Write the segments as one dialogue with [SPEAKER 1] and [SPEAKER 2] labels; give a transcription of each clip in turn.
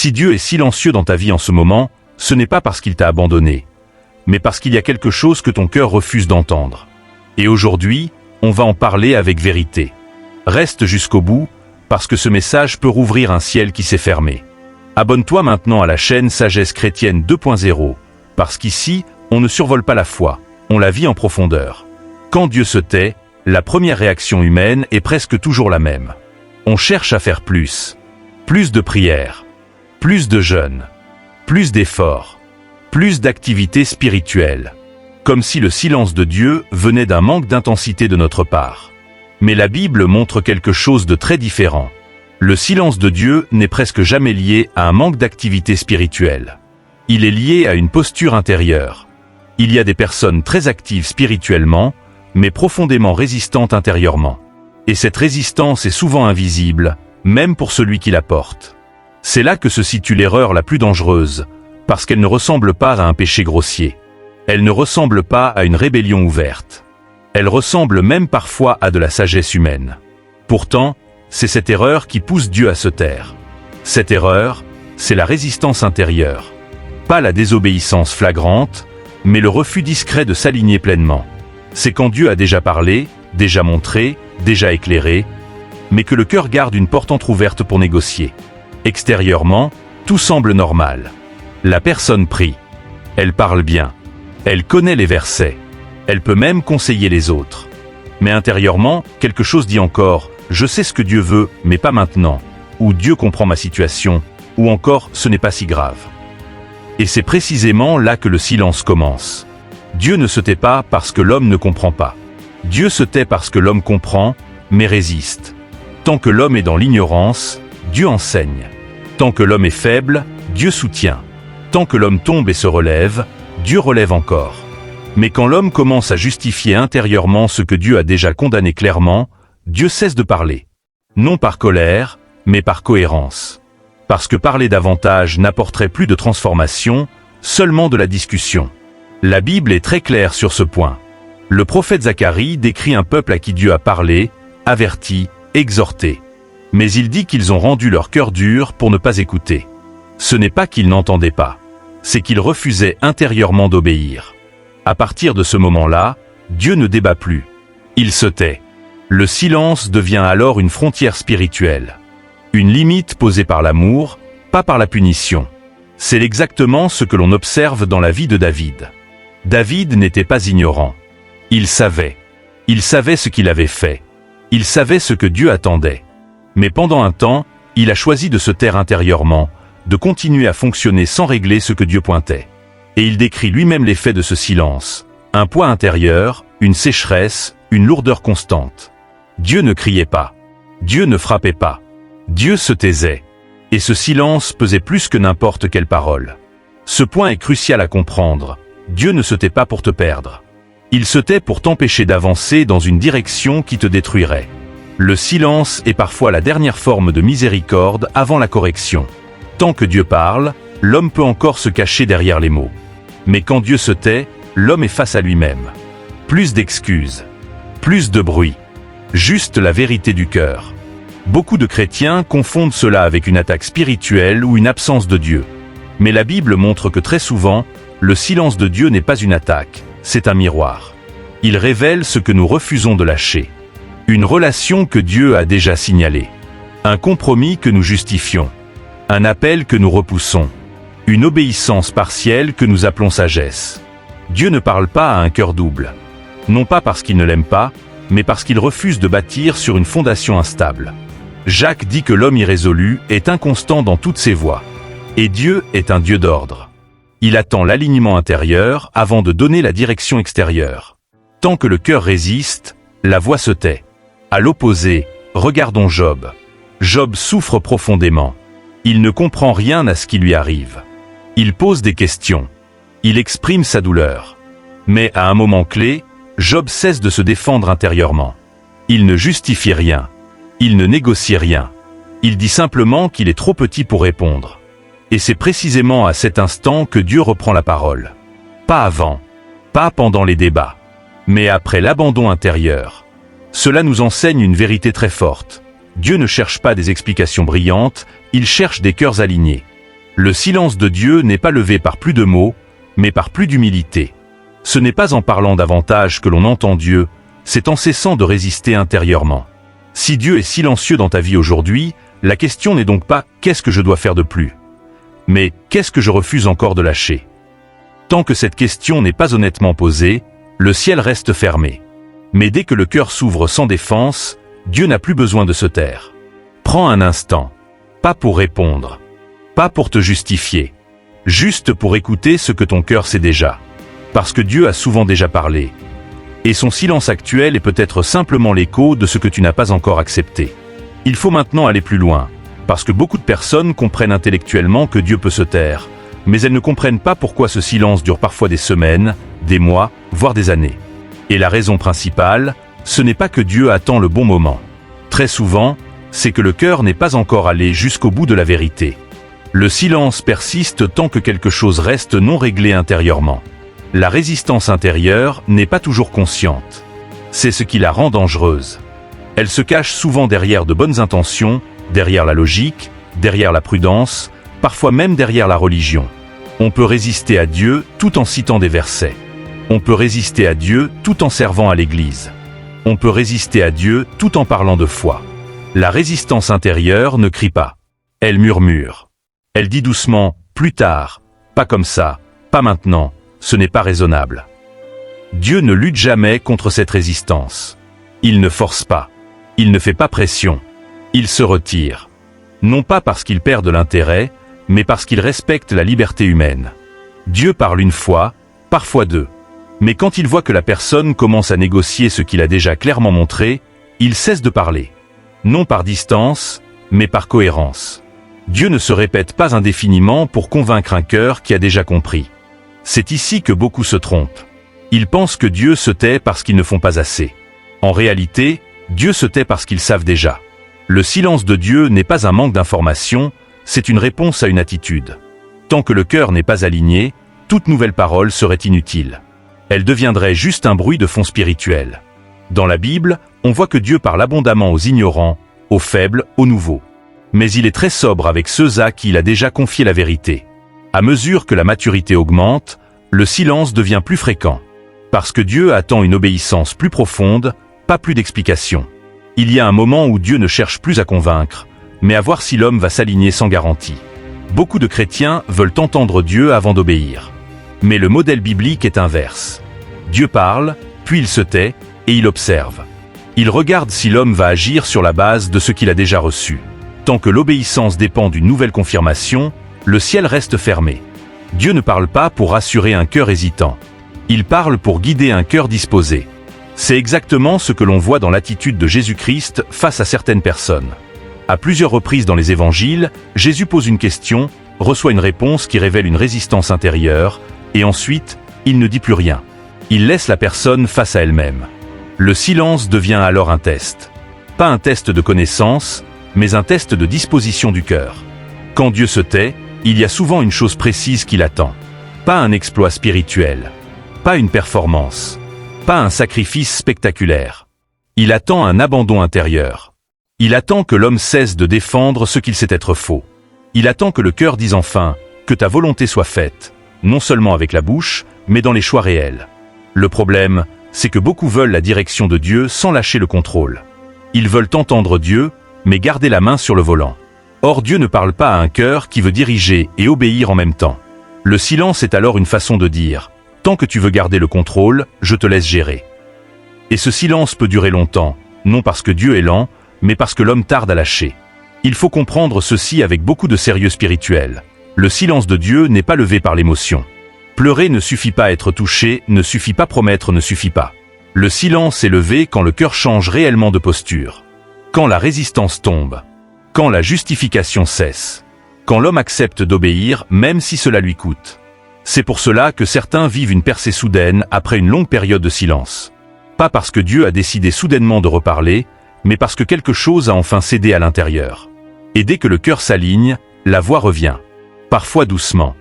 [SPEAKER 1] Si Dieu est silencieux dans ta vie en ce moment, ce n'est pas parce qu'il t'a abandonné, mais parce qu'il y a quelque chose que ton cœur refuse d'entendre. Et aujourd'hui, on va en parler avec vérité. Reste jusqu'au bout, parce que ce message peut rouvrir un ciel qui s'est fermé. Abonne-toi maintenant à la chaîne Sagesse Chrétienne 2.0, parce qu'ici, on ne survole pas la foi, on la vit en profondeur. Quand Dieu se tait, la première réaction humaine est presque toujours la même. On cherche à faire plus de prières, plus de jeûnes, plus d'efforts, plus d'activités spirituelles, comme si le silence de Dieu venait d'un manque d'intensité de notre part. Mais la Bible montre quelque chose de très différent. Le silence de Dieu n'est presque jamais lié à un manque d'activité spirituelle. Il est lié à une posture intérieure. Il y a des personnes très actives spirituellement, mais profondément résistantes intérieurement. Et cette résistance est souvent invisible, même pour celui qui la porte. C'est là que se situe l'erreur la plus dangereuse, parce qu'elle ne ressemble pas à un péché grossier. Elle ne ressemble pas à une rébellion ouverte. Elle ressemble même parfois à de la sagesse humaine. Pourtant, c'est cette erreur qui pousse Dieu à se taire. Cette erreur, c'est la résistance intérieure. Pas la désobéissance flagrante, mais le refus discret de s'aligner pleinement. C'est quand Dieu a déjà parlé, déjà montré, déjà éclairé, mais que le cœur garde une porte entrouverte pour négocier. Extérieurement, tout semble normal. La personne prie. Elle parle bien. Elle connaît les versets. Elle peut même conseiller les autres. Mais intérieurement, quelque chose dit encore « Je sais ce que Dieu veut, mais pas maintenant » ou « Dieu comprend ma situation » ou encore « Ce n'est pas si grave ». Et c'est précisément là que le silence commence. Dieu ne se tait pas parce que l'homme ne comprend pas. Dieu se tait parce que l'homme comprend, mais résiste. Tant que l'homme est dans l'ignorance, Dieu enseigne. Tant que l'homme est faible, Dieu soutient. Tant que l'homme tombe et se relève, Dieu relève encore. Mais quand l'homme commence à justifier intérieurement ce que Dieu a déjà condamné clairement, Dieu cesse de parler. Non par colère, mais par cohérence. Parce que parler davantage n'apporterait plus de transformation, seulement de la discussion. La Bible est très claire sur ce point. Le prophète Zacharie décrit un peuple à qui Dieu a parlé, averti, exhorté. Mais il dit qu'ils ont rendu leur cœur dur pour ne pas écouter. Ce n'est pas qu'ils n'entendaient pas, c'est qu'ils refusaient intérieurement d'obéir. À partir de ce moment-là, Dieu ne débat plus. Il se tait. Le silence devient alors une frontière spirituelle. Une limite posée par l'amour, pas par la punition. C'est exactement ce que l'on observe dans la vie de David. David n'était pas ignorant. Il savait. Il savait ce qu'il avait fait. Il savait ce que Dieu attendait. Mais pendant un temps, il a choisi de se taire intérieurement, de continuer à fonctionner sans régler ce que Dieu pointait. Et il décrit lui-même l'effet de ce silence. Un poids intérieur, une sécheresse, une lourdeur constante. Dieu ne criait pas. Dieu ne frappait pas. Dieu se taisait. Et ce silence pesait plus que n'importe quelle parole. Ce point est crucial à comprendre. Dieu ne se tait pas pour te perdre. Il se tait pour t'empêcher d'avancer dans une direction qui te détruirait. Le silence est parfois la dernière forme de miséricorde avant la correction. Tant que Dieu parle, l'homme peut encore se cacher derrière les mots. Mais quand Dieu se tait, l'homme est face à lui-même. Plus d'excuses. Plus de bruit. Juste la vérité du cœur. Beaucoup de chrétiens confondent cela avec une attaque spirituelle ou une absence de Dieu. Mais la Bible montre que très souvent, le silence de Dieu n'est pas une attaque, c'est un miroir. Il révèle ce que nous refusons de lâcher. Une relation que Dieu a déjà signalée. Un compromis que nous justifions. Un appel que nous repoussons. Une obéissance partielle que nous appelons sagesse. Dieu ne parle pas à un cœur double. Non pas parce qu'il ne l'aime pas, mais parce qu'il refuse de bâtir sur une fondation instable. Jacques dit que l'homme irrésolu est inconstant dans toutes ses voies. Et Dieu est un Dieu d'ordre. Il attend l'alignement intérieur avant de donner la direction extérieure. Tant que le cœur résiste, la voix se tait. À l'opposé, regardons Job. Job souffre profondément. Il ne comprend rien à ce qui lui arrive. Il pose des questions. Il exprime sa douleur. Mais à un moment clé, Job cesse de se défendre intérieurement. Il ne justifie rien. Il ne négocie rien. Il dit simplement qu'il est trop petit pour répondre. Et c'est précisément à cet instant que Dieu reprend la parole. Pas avant, pas pendant les débats, mais après l'abandon intérieur. Cela nous enseigne une vérité très forte. Dieu ne cherche pas des explications brillantes, il cherche des cœurs alignés. Le silence de Dieu n'est pas levé par plus de mots, mais par plus d'humilité. Ce n'est pas en parlant davantage que l'on entend Dieu, c'est en cessant de résister intérieurement. Si Dieu est silencieux dans ta vie aujourd'hui, la question n'est donc pas « qu'est-ce que je dois faire de plus ?» mais « qu'est-ce que je refuse encore de lâcher ?» Tant que cette question n'est pas honnêtement posée, le ciel reste fermé. Mais dès que le cœur s'ouvre sans défense, Dieu n'a plus besoin de se taire. Prends un instant, pas pour répondre, pas pour te justifier, juste pour écouter ce que ton cœur sait déjà. Parce que Dieu a souvent déjà parlé. Et son silence actuel est peut-être simplement l'écho de ce que tu n'as pas encore accepté. Il faut maintenant aller plus loin, parce que beaucoup de personnes comprennent intellectuellement que Dieu peut se taire, mais elles ne comprennent pas pourquoi ce silence dure parfois des semaines, des mois, voire des années. Et la raison principale, ce n'est pas que Dieu attend le bon moment. Très souvent, c'est que le cœur n'est pas encore allé jusqu'au bout de la vérité. Le silence persiste tant que quelque chose reste non réglé intérieurement. La résistance intérieure n'est pas toujours consciente. C'est ce qui la rend dangereuse. Elle se cache souvent derrière de bonnes intentions, derrière la logique, derrière la prudence, parfois même derrière la religion. On peut résister à Dieu tout en citant des versets. On peut résister à Dieu tout en servant à l'Église. On peut résister à Dieu tout en parlant de foi. La résistance intérieure ne crie pas. Elle murmure. Elle dit doucement « plus tard »,« pas comme ça »,« pas maintenant », ce n'est pas raisonnable. Dieu ne lutte jamais contre cette résistance. Il ne force pas. Il ne fait pas pression. Il se retire. Non pas parce qu'il perd de l'intérêt, mais parce qu'il respecte la liberté humaine. Dieu parle une fois, parfois deux. Mais quand il voit que la personne commence à négocier ce qu'il a déjà clairement montré, il cesse de parler. Non par distance, mais par cohérence. Dieu ne se répète pas indéfiniment pour convaincre un cœur qui a déjà compris. C'est ici que beaucoup se trompent. Ils pensent que Dieu se tait parce qu'ils ne font pas assez. En réalité, Dieu se tait parce qu'ils savent déjà. Le silence de Dieu n'est pas un manque d'information, c'est une réponse à une attitude. Tant que le cœur n'est pas aligné, toute nouvelle parole serait inutile. Elle deviendrait juste un bruit de fond spirituel. Dans la Bible, on voit que Dieu parle abondamment aux ignorants, aux faibles, aux nouveaux. Mais il est très sobre avec ceux à qui il a déjà confié la vérité. À mesure que la maturité augmente, le silence devient plus fréquent. Parce que Dieu attend une obéissance plus profonde, pas plus d'explications. Il y a un moment où Dieu ne cherche plus à convaincre, mais à voir si l'homme va s'aligner sans garantie. Beaucoup de chrétiens veulent entendre Dieu avant d'obéir. Mais le modèle biblique est inverse. Dieu parle, puis il se tait, et il observe. Il regarde si l'homme va agir sur la base de ce qu'il a déjà reçu. Tant que l'obéissance dépend d'une nouvelle confirmation, le ciel reste fermé. Dieu ne parle pas pour rassurer un cœur hésitant. Il parle pour guider un cœur disposé. C'est exactement ce que l'on voit dans l'attitude de Jésus-Christ face à certaines personnes. À plusieurs reprises dans les évangiles, Jésus pose une question, reçoit une réponse qui révèle une résistance intérieure, et ensuite, il ne dit plus rien. Il laisse la personne face à elle-même. Le silence devient alors un test. Pas un test de connaissance, mais un test de disposition du cœur. Quand Dieu se tait, il y a souvent une chose précise qui l'attend. Pas un exploit spirituel. Pas une performance. Pas un sacrifice spectaculaire. Il attend un abandon intérieur. Il attend que l'homme cesse de défendre ce qu'il sait être faux. Il attend que le cœur dise enfin « que ta volonté soit faite », non seulement avec la bouche, mais dans les choix réels. Le problème, c'est que beaucoup veulent la direction de Dieu sans lâcher le contrôle. Ils veulent entendre Dieu, mais garder la main sur le volant. Or Dieu ne parle pas à un cœur qui veut diriger et obéir en même temps. Le silence est alors une façon de dire « tant que tu veux garder le contrôle, je te laisse gérer ». Et ce silence peut durer longtemps, non parce que Dieu est lent, mais parce que l'homme tarde à lâcher. Il faut comprendre ceci avec beaucoup de sérieux spirituel. Le silence de Dieu n'est pas levé par l'émotion. Pleurer ne suffit pas, être touché ne suffit pas, promettre ne suffit pas. Le silence est levé quand le cœur change réellement de posture. Quand la résistance tombe. Quand la justification cesse. Quand l'homme accepte d'obéir, même si cela lui coûte. C'est pour cela que certains vivent une percée soudaine après une longue période de silence. Pas parce que Dieu a décidé soudainement de reparler, mais parce que quelque chose a enfin cédé à l'intérieur. Et dès que le cœur s'aligne, la voix revient. Parfois doucement.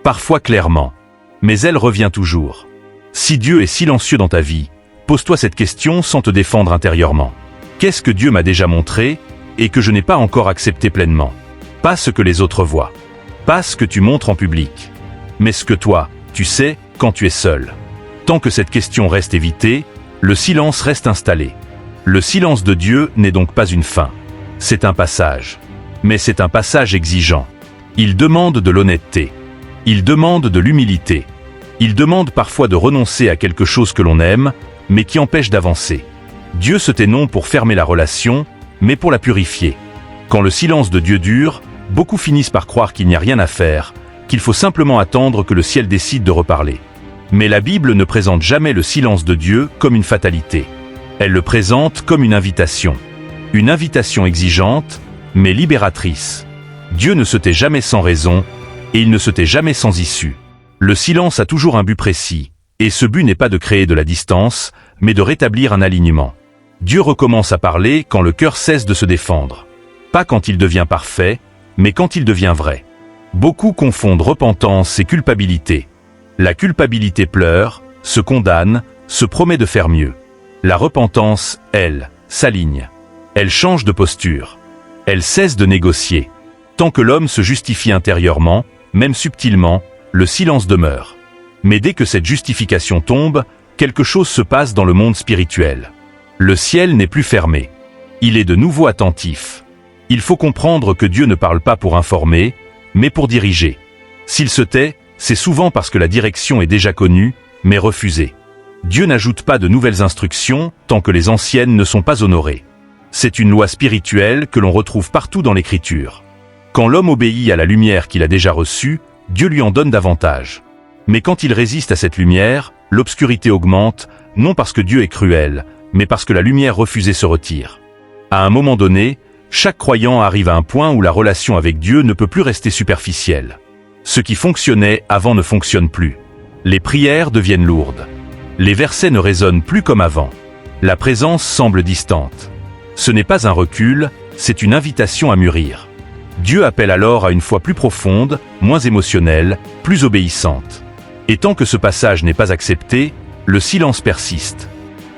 [SPEAKER 1] Parfois clairement. Mais elle revient toujours. Si Dieu est silencieux dans ta vie, pose-toi cette question sans te défendre intérieurement. Qu'est-ce que Dieu m'a déjà montré et que je n'ai pas encore accepté pleinement? Pas ce que les autres voient. Pas ce que tu montres en public, mais ce que toi, tu sais, quand tu es seul. Tant que cette question reste évitée, le silence reste installé. Le silence de Dieu n'est donc pas une fin. C'est un passage. Mais c'est un passage exigeant. Il demande de l'honnêteté. Il demande de l'humilité. Il demande parfois de renoncer à quelque chose que l'on aime, mais qui empêche d'avancer. Dieu se tait non pour fermer la relation, mais pour la purifier. Quand le silence de Dieu dure, beaucoup finissent par croire qu'il n'y a rien à faire, qu'il faut simplement attendre que le ciel décide de reparler. Mais la Bible ne présente jamais le silence de Dieu comme une fatalité. Elle le présente comme une invitation. Une invitation exigeante, mais libératrice. Dieu ne se tait jamais sans raison, et il ne se tait jamais sans issue. Le silence a toujours un but précis, et ce but n'est pas de créer de la distance, mais de rétablir un alignement. Dieu recommence à parler quand le cœur cesse de se défendre. Pas quand il devient parfait, mais quand il devient vrai. Beaucoup confondent repentance et culpabilité. La culpabilité pleure, se condamne, se promet de faire mieux. La repentance, elle, s'aligne. Elle change de posture. Elle cesse de négocier. Tant que l'homme se justifie intérieurement, même subtilement, le silence demeure. Mais dès que cette justification tombe, quelque chose se passe dans le monde spirituel. Le ciel n'est plus fermé. Il est de nouveau attentif. Il faut comprendre que Dieu ne parle pas pour informer, mais pour diriger. S'il se tait, c'est souvent parce que la direction est déjà connue, mais refusée. Dieu n'ajoute pas de nouvelles instructions tant que les anciennes ne sont pas honorées. C'est une loi spirituelle que l'on retrouve partout dans l'Écriture. Quand l'homme obéit à la lumière qu'il a déjà reçue, Dieu lui en donne davantage. Mais quand il résiste à cette lumière, l'obscurité augmente, non parce que Dieu est cruel, mais parce que la lumière refusée se retire. À un moment donné, chaque croyant arrive à un point où la relation avec Dieu ne peut plus rester superficielle. Ce qui fonctionnait avant ne fonctionne plus. Les prières deviennent lourdes. Les versets ne résonnent plus comme avant. La présence semble distante. Ce n'est pas un recul, c'est une invitation à mûrir. Dieu appelle alors à une foi plus profonde, moins émotionnelle, plus obéissante. Et tant que ce passage n'est pas accepté, le silence persiste.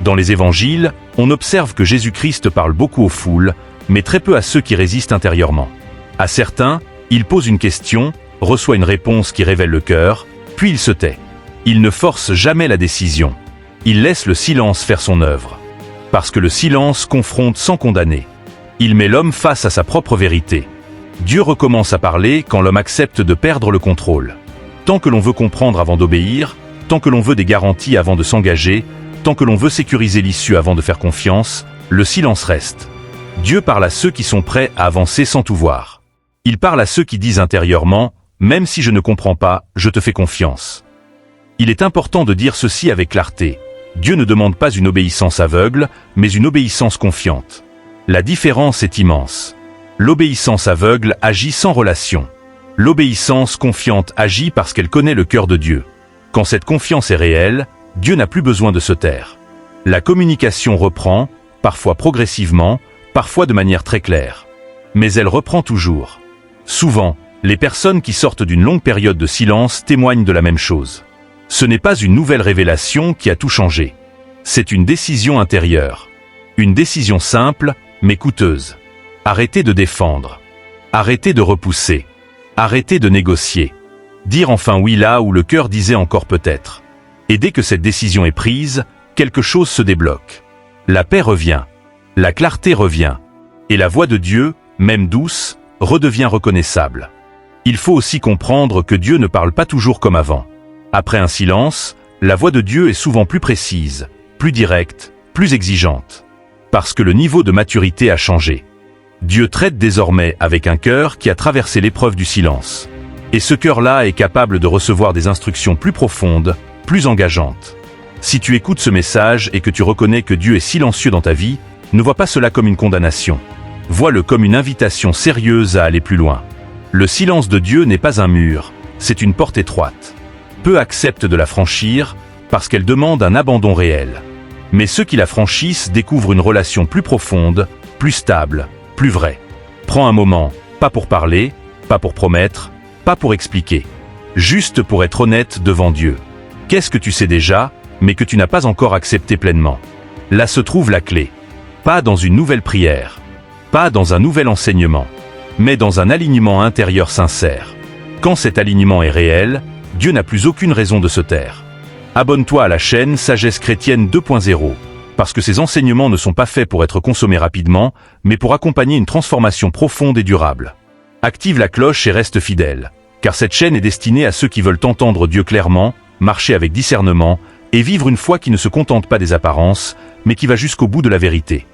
[SPEAKER 1] Dans les évangiles, on observe que Jésus-Christ parle beaucoup aux foules, mais très peu à ceux qui résistent intérieurement. À certains, il pose une question, reçoit une réponse qui révèle le cœur, puis il se tait. Il ne force jamais la décision. Il laisse le silence faire son œuvre. Parce que le silence confronte sans condamner. Il met l'homme face à sa propre vérité. Dieu recommence à parler quand l'homme accepte de perdre le contrôle. Tant que l'on veut comprendre avant d'obéir, tant que l'on veut des garanties avant de s'engager, tant que l'on veut sécuriser l'issue avant de faire confiance, le silence reste. Dieu parle à ceux qui sont prêts à avancer sans tout voir. Il parle à ceux qui disent intérieurement « Même si je ne comprends pas, je te fais confiance ». Il est important de dire ceci avec clarté. Dieu ne demande pas une obéissance aveugle, mais une obéissance confiante. La différence est immense. L'obéissance aveugle agit sans relation. L'obéissance confiante agit parce qu'elle connaît le cœur de Dieu. Quand cette confiance est réelle, Dieu n'a plus besoin de se taire. La communication reprend, parfois progressivement, parfois de manière très claire. Mais elle reprend toujours. Souvent, les personnes qui sortent d'une longue période de silence témoignent de la même chose. Ce n'est pas une nouvelle révélation qui a tout changé. C'est une décision intérieure. Une décision simple, mais coûteuse. Arrêtez de défendre. Arrêtez de repousser. Arrêtez de négocier. Dire enfin oui là où le cœur disait encore peut-être. Et dès que cette décision est prise, quelque chose se débloque. La paix revient. La clarté revient. Et la voix de Dieu, même douce, redevient reconnaissable. Il faut aussi comprendre que Dieu ne parle pas toujours comme avant. Après un silence, la voix de Dieu est souvent plus précise, plus directe, plus exigeante. Parce que le niveau de maturité a changé. Dieu traite désormais avec un cœur qui a traversé l'épreuve du silence. Et ce cœur-là est capable de recevoir des instructions plus profondes, plus engageantes. Si tu écoutes ce message et que tu reconnais que Dieu est silencieux dans ta vie, ne vois pas cela comme une condamnation. Vois-le comme une invitation sérieuse à aller plus loin. Le silence de Dieu n'est pas un mur, c'est une porte étroite. Peu acceptent de la franchir parce qu'elle demande un abandon réel. Mais ceux qui la franchissent découvrent une relation plus profonde, plus stable, plus vraie. Prends un moment, pas pour parler, pas pour promettre, pas pour expliquer. Juste pour être honnête devant Dieu. Qu'est-ce que tu sais déjà, mais que tu n'as pas encore accepté pleinement? Là se trouve la clé. Pas dans une nouvelle prière, pas dans un nouvel enseignement, mais dans un alignement intérieur sincère. Quand cet alignement est réel, Dieu n'a plus aucune raison de se taire. Abonne-toi à la chaîne Sagesse chrétienne 2.0, parce que ces enseignements ne sont pas faits pour être consommés rapidement, mais pour accompagner une transformation profonde et durable. Active la cloche et reste fidèle, car cette chaîne est destinée à ceux qui veulent entendre Dieu clairement, marcher avec discernement, et vivre une foi qui ne se contente pas des apparences, mais qui va jusqu'au bout de la vérité.